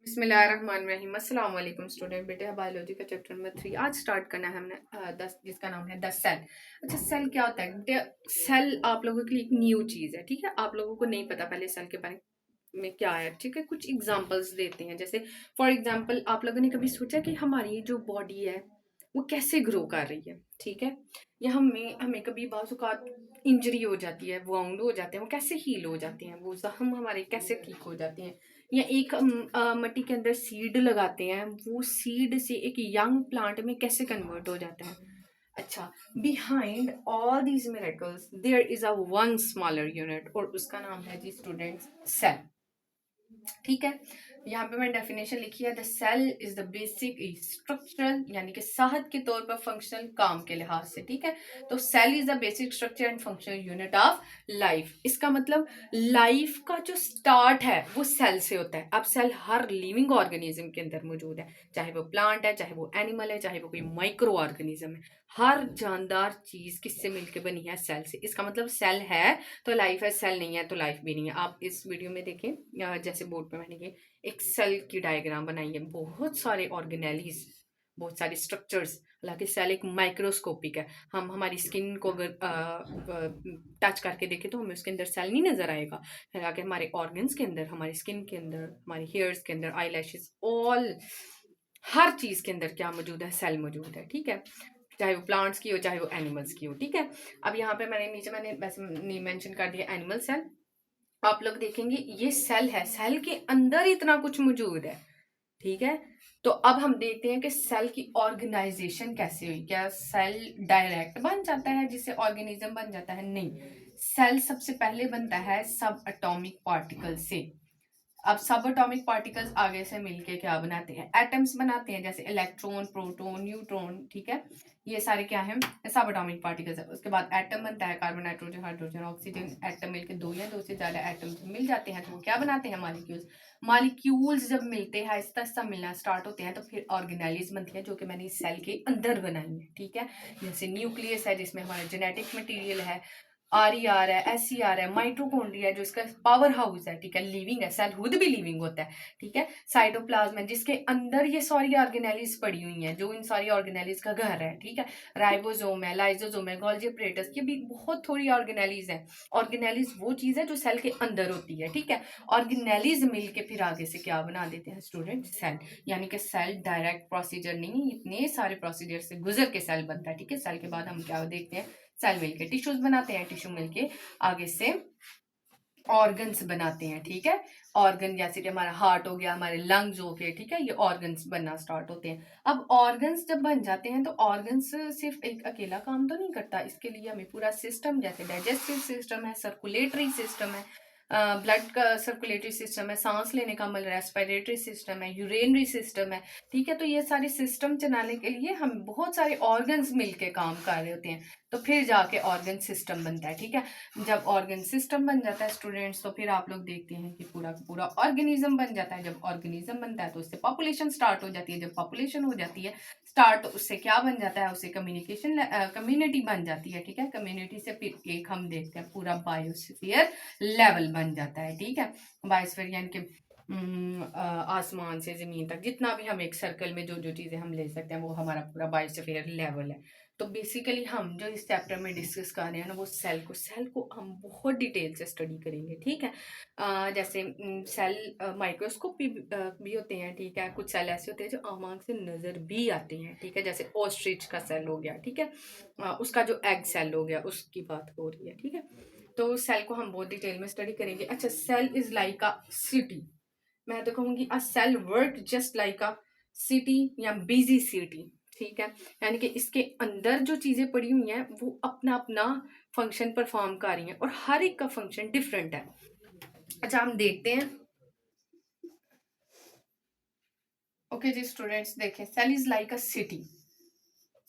बिस्मिल्लाहिर्रहमानिर्रहीम। अस्सलाम वालेकुम स्टूडेंट। बेटे बायोलॉजी का चैप्टर नंबर 3 आज स्टार्ट करना है हमने 10 जिसका नाम है द सेल। अच्छा, सेल क्या होता है बेटे? सेल आप लोगों के लिए एक न्यू चीज़ है, ठीक है। आप लोगों को नहीं पता पहले सेल के बारे में क्या है, ठीक है। कुछ एग्जांपल्स देते हैं, जैसे फॉर एग्जांपल आप लोगों ने कभी सोचा कि हमारी जो बॉडी है वो कैसे ग्रो कर रही है, ठीक है। या हमें हमें कभी बाज़ इंजरी हो जाती है, वाउंड हो जाते हैं, वो कैसे हील हो जाते हैं, वो जख्म हमारे कैसे ठीक हो जाते हैं। या एक मिट्टी के अंदर सीड लगाते हैं, वो सीड से एक यंग प्लांट में कैसे कन्वर्ट हो जाता है। अच्छा, behind all these miracles there is a one smaller unit, और उसका नाम है जी स्टूडेंट्स सेल, ठीक है। यहाँ पे मैंने डेफिनेशन लिखी है, the cell is the basic structural, यानी कि साहत के तौर पर फंक्शनल, काम के लिहाज से, ठीक है। तो cell is the basic structure and functional unit of life. इसका मतलब लाइफ का जो स्टार्ट है वो सेल से होता है। अब सेल हर लिविंग ऑर्गेनिज्म के अंदर मौजूद है, चाहे वो प्लांट है, चाहे वो एनिमल है, चाहे वो कोई माइक्रो ऑर्गेनिज्म है। हर जानदार चीज किससे मिलकर बनी है? सेल से। इसका मतलब सेल है तो लाइफ है, सेल नहीं है तो लाइफ भी नहीं है। आप इस वीडियो में देखें, जैसे बोर्ड पे मैंने ये एक सेल की डायग्राम बनाई है, बहुत सारे ऑर्गेनेलीज, बहुत सारे स्ट्रक्चर्स। हालांकि सेल एक माइक्रोस्कोपिक है। हम हमारी स्किन को अगर टच करके देखें तो हमें उसके अंदर सेल नहीं नजर आएगा। हालांकि हमारे ऑर्गन्स के अंदर, हमारी स्किन के अंदर, हमारी हेयर्स के अंदर, आई लैशेज, ऑल, हर चीज के अंदर क्या मौजूद है? सेल मौजूद है, ठीक है। चाहे वो प्लांट्स की हो, चाहे वो एनिमल्स की हो, ठीक है। अब यहाँ पे मैंने वैसे नहीं मेंशन कर दिया एनिमल सेल। आप लोग देखेंगे ये सेल है, सेल के अंदर इतना कुछ मौजूद है, ठीक है। तो अब हम देखते हैं कि सेल की ऑर्गेनाइजेशन कैसे हुई। क्या सेल डायरेक्ट बन जाता है जिससे ऑर्गेनिज्म बन जाता है? नहीं। सेल सबसे पहले बनता है सब एटॉमिक पार्टिकल से। अब सब एटॉमिक पार्टिकल्स आगे से मिलके क्या बनाते हैं? एटम्स बनाते हैं, जैसे इलेक्ट्रॉन, प्रोटॉन, न्यूट्रॉन, ठीक है। ये सारे क्या है? सब एटॉमिक पार्टिकल्स है। उसके बाद एटम बनता है, carbon, nitrogen, hydrogen, oxygen. Atom मिलके दो या दो से ज्यादा एटम मिल जाते हैं तो वो क्या बनाते हैं? मॉलिक्यूल्स। मॉलिक्यूल्स जब मिलते हैं, आहिस्ता आहिस्ता मिलना स्टार्ट होते हैं, तो फिर ऑर्गेनाइज बनती है, जो कि मैंने इस सेल के अंदर बनाई है, ठीक है। जैसे न्यूक्लियस है जिसमें हमारा जेनेटिक मटेरियल है, आर ई आर है, एस सी आर है, माइटोकॉन्ड्रिया है जो इसका पावर हाउस है, ठीक है, लिविंग है, सेल खुद भी लिविंग होता है, ठीक है। साइटोप्लाज्म है जिसके अंदर ये सारी ऑर्गेनेलिज पड़ी हुई हैं, जो इन सारी ऑर्गेनेलिज का घर है, ठीक है। राइबोसोम है, लाइसोसोम है, गोल्जी apparatus, ये भी बहुत थोड़ी ऑर्गेनेलिज है। ऑर्गेनेलिज वो चीज है जो सेल के अंदर होती है, ठीक है। ऑर्गेनेलिज मिलके फिर आगे से क्या बना देते हैं स्टूडेंट? सेल। यानी कि सेल डायरेक्ट प्रोसीजर नहीं, इतने सारे प्रोसीजर से गुजर के सेल बनता है, ठीक है। सेल के बाद हम क्या देखते हैं? सेल मिलके टिश्यूज बनाते हैं, टिश्यू मिलके आगे से ऑर्गन्स बनाते हैं, ठीक है। ऑर्गन जैसे कि हमारा हार्ट हो गया, हमारे लंग्स हो गए, ठीक है, ये ऑर्गन्स बनना स्टार्ट होते हैं। अब ऑर्गन्स जब बन जाते हैं तो ऑर्गन्स सिर्फ एक अकेला काम तो नहीं करता, इसके लिए हमें पूरा सिस्टम, जैसे डाइजेस्टिव सिस्टम है, सर्कुलेटरी सिस्टम है, ब्लड का सर्कुलेटरी सिस्टम है, सांस लेने का मतलब रेस्पिरेटरी सिस्टम है, यूरेनरी सिस्टम है, ठीक है। तो ये सारे सिस्टम चलाने के लिए हम बहुत सारे ऑर्गन्स मिलके काम कर रहे होते हैं, तो फिर जाके ऑर्गन सिस्टम बनता है, ठीक है। जब ऑर्गन सिस्टम बन जाता है स्टूडेंट्स, तो फिर आप लोग देखते हैं कि पूरा का पूरा ऑर्गेनिज्म बन जाता है। जब ऑर्गेनिज्म बनता है तो उससे पॉपुलेशन स्टार्ट हो जाती है। जब पॉपुलेशन हो जाती है स्टार्ट, तो उससे क्या बन जाता है? उससे कम्युनिकेशन, कम्युनिटी बन जाती है, ठीक है। कम्युनिटी से फिर एक हम देखते हैं पूरा बायोस्फीयर लेवल बन जाता है, ठीक है। बायोस्फीयर यानी कि आसमान से जमीन तक जितना भी हम एक सर्कल में जो जो चीजें हम ले सकते हैं, वो हमारा पूरा बायोस्फीयर लेवल है। तो बेसिकली हम जो इस चैप्टर में डिस्कस कर रहे हैं ना, वो सेल को हम बहुत डिटेल से स्टडी करेंगे, ठीक है। जैसे सेल माइक्रोस्कोप भी होते हैं, ठीक है। कुछ सेल ऐसे होते हैं जो आम आंख से नजर भी आते हैं, ठीक है। जैसे ऑस्ट्रिच का सेल हो गया, ठीक है। उसका जो एग सेल हो गया उसकी बात हो रही है, ठीक है। तो सेल को हम बहुत डिटेल में स्टडी करेंगे। अच्छा, cell is like a city. मैं तो कहूंगी a cell work just like a city या बिजी सिटी, ठीक है। यानी कि इसके अंदर जो चीजें पड़ी हुई हैं वो अपना अपना फंक्शन परफॉर्म कर रही हैं, और हर एक का फंक्शन डिफरेंट है। अच्छा, हम देखते हैं। ओके जी स्टूडेंट्स, देखें, cell is like a city,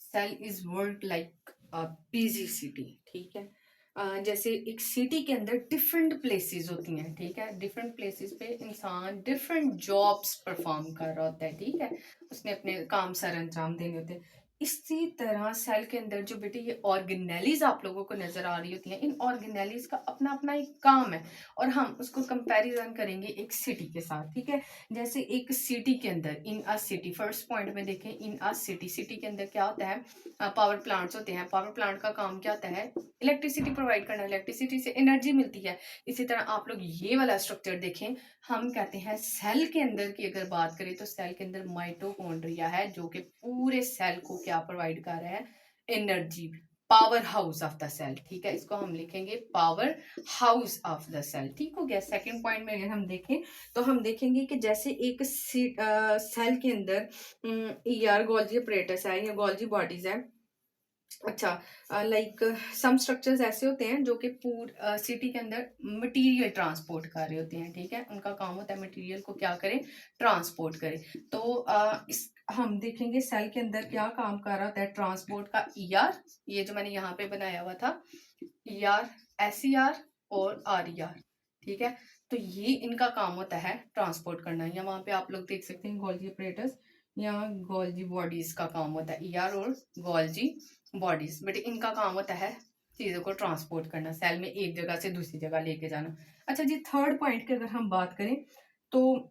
cell is work like a busy city, ठीक है। जैसे एक सिटी के अंदर डिफरेंट प्लेसेस होती हैं, ठीक है। डिफरेंट प्लेसेस पे इंसान डिफरेंट जॉब्स परफॉर्म कर रहा होता है, ठीक है। उसने अपने काम सर अंजाम देने होते हैं। इसी तरह सेल के अंदर जो बेटे ये ऑर्गेनेलीज आप लोगों को नजर आ रही होती हैं, इन ऑर्गेनेलीज का अपना अपना एक काम है और हम उसको कंपैरिजन करेंगे एक सिटी के साथ, ठीक है। जैसे एक सिटी के अंदर, इन अ सिटी, फर्स्ट पॉइंट में देखें, इन अ सिटी, सिटी के अंदर क्या होता है, पावर प्लांट्स होते हैं। पावर प्लांट का काम क्या होता है, इलेक्ट्रिसिटी प्रोवाइड करना, इलेक्ट्रिसिटी से एनर्जी मिलती है। इसी तरह आप लोग ये वाला स्ट्रक्चर देखें, हम कहते हैं सेल के अंदर की अगर बात करें तो सेल के अंदर माइटोकॉन्ड्रिया है जो कि पूरे सेल को क्या प्रोवाइड कर रहा है, energy, power house of the cell, ठीक है। इसको हम लिखेंगे power house of the cell, ठीक हो गया। सेकंड पॉइंट में अगर हम देखें तो हम देखेंगे कि जैसे एक सेल के अंदर ईआर गोल्जी अपरेटस है या गोल्जी बॉडीज है। अच्छा, लाइक सम स्ट्रक्चर्स ऐसे होते हैं जो कि सिटी के अंदर मटेरियल ट्रांसपोर्ट कर रहे होते हैं, ठीक है। उनका काम होता है मटेरियल को क्या करें, ट्रांसपोर्ट करें। तो इस हम देखेंगे सेल के अंदर क्या काम कर रहा होता है ट्रांसपोर्ट का, ईआर, ये जो मैंने यहाँ पे बनाया हुआ था, ईआर, एसईआर और आरईआर, ठीक है। तो ये इनका काम होता है ट्रांसपोर्ट करना, या वहां पे आप लोग देख सकते हैं गोल्जी ऑपरेटर्स या गोल्जी बॉडीज का काम होता है, ईआर और गोल्जी बॉडीज, बट इनका काम होता है चीजों को ट्रांसपोर्ट करना, सेल में एक जगह से दूसरी जगह लेके जाना। अच्छा जी, थर्ड पॉइंट की अगर हम बात करें तो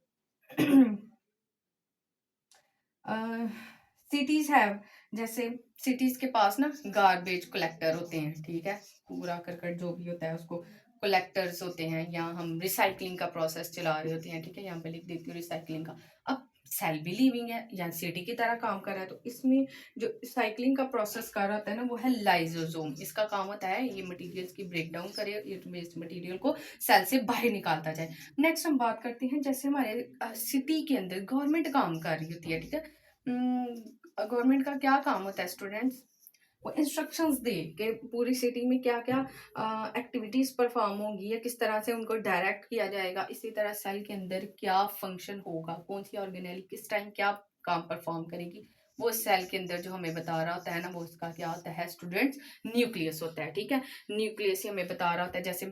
सिटीज हैव, जैसे सिटीज के पास ना गार्बेज कलेक्टर होते हैं, ठीक है। कूड़ा करकट जो भी होता है उसको कलेक्टर्स होते हैं, या हम रिसाइकलिंग का प्रोसेस चला रहे होते हैं, ठीक है। यहाँ पे लिख देती हूँ रिसाइकलिंग का। अब सेल भी लिविंग है या सिटी की तरह काम कर रहा है, तो इसमें जो साइक्लिंग का प्रोसेस कर रहा होता है ना वो है लाइजोसोम। इसका काम होता है ये मटेरियल्स की ब्रेक डाउन करे, ये वेस्ट मटेरियल को सेल से बाहर निकालता जाए। नेक्स्ट हम बात करते हैं जैसे हमारे सिटी के अंदर गवर्नमेंट काम कर रही होती है, ठीक है। गवर्नमेंट का क्या काम होता है स्टूडेंट्स, वो इंस्ट्रक्शंस दे कि पूरी सिटी में क्या क्या एक्टिविटीज परफॉर्म होंगी या किस तरह से उनको डायरेक्ट किया जाएगा। इसी तरह सेल के अंदर क्या फंक्शन होगा, कौन सी ऑर्गेनेल किस टाइम क्या काम परफॉर्म करेगी, वो सेल के अंदर जो हमें बता रहा होता है ना, वो उसका क्या होता है स्टूडेंट्स, न्यूक्लियस होता है, ठीक है। न्यूक्लियस ही हमें बता रहा होता है, जैसे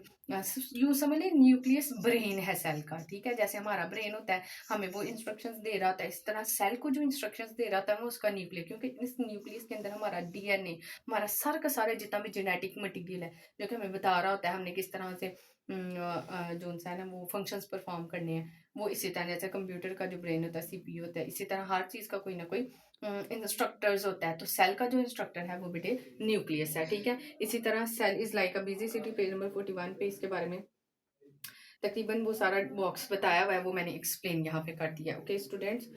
यूं समझ लें न्यूक्लियस ब्रेन है सेल का, ठीक है। जैसे हमारा ब्रेन होता है, हमें वो इंस्ट्रक्शंस दे रहा होता है, इस तरह सेल को जो इंस्ट्रक्शंस दे रहा होता है वो उसका न्यूक्लियस, क्योंकि इस न्यूक्लियस के अंदर हमारा डीएनए, हमारा सारा का सारा जितना भी जेनेटिक मटेरियल है जो कि हमें बता रहा होता है हमने किस तरह से जो है ना वो फंक्शंस परफॉर्म करने हैं, वो इसी तरह जैसे कंप्यूटर का जो ब्रेन होता है सीपीयू होता है, इसी तरह हर चीज़ का कोई ना कोई इंस्ट्रक्टर्स होता है। तो सेल का जो इंस्ट्रक्टर है वो बेटे न्यूक्लियस है, ठीक है। इसी तरह cell is like a busy city, page number 41 पे इसके बारे में तकरीबन वो सारा बॉक्स बताया हुआ है, वो मैंने एक्सप्लेन यहाँ पे कर दिया। ओके स्टूडेंट्स,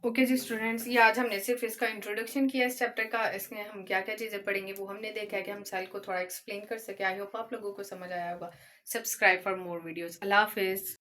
ओके जी स्टूडेंट्स, ये आज हमने सिर्फ इसका इंट्रोडक्शन किया इस चैप्टर का। इसमें हम क्या क्या चीज़ें पढ़ेंगे वो हमने देखा है कि हम सेल को थोड़ा एक्सप्लेन कर सके। आई होप आप लोगों को समझ आया होगा। Subscribe for more videos. अल्लाह हाफिज़।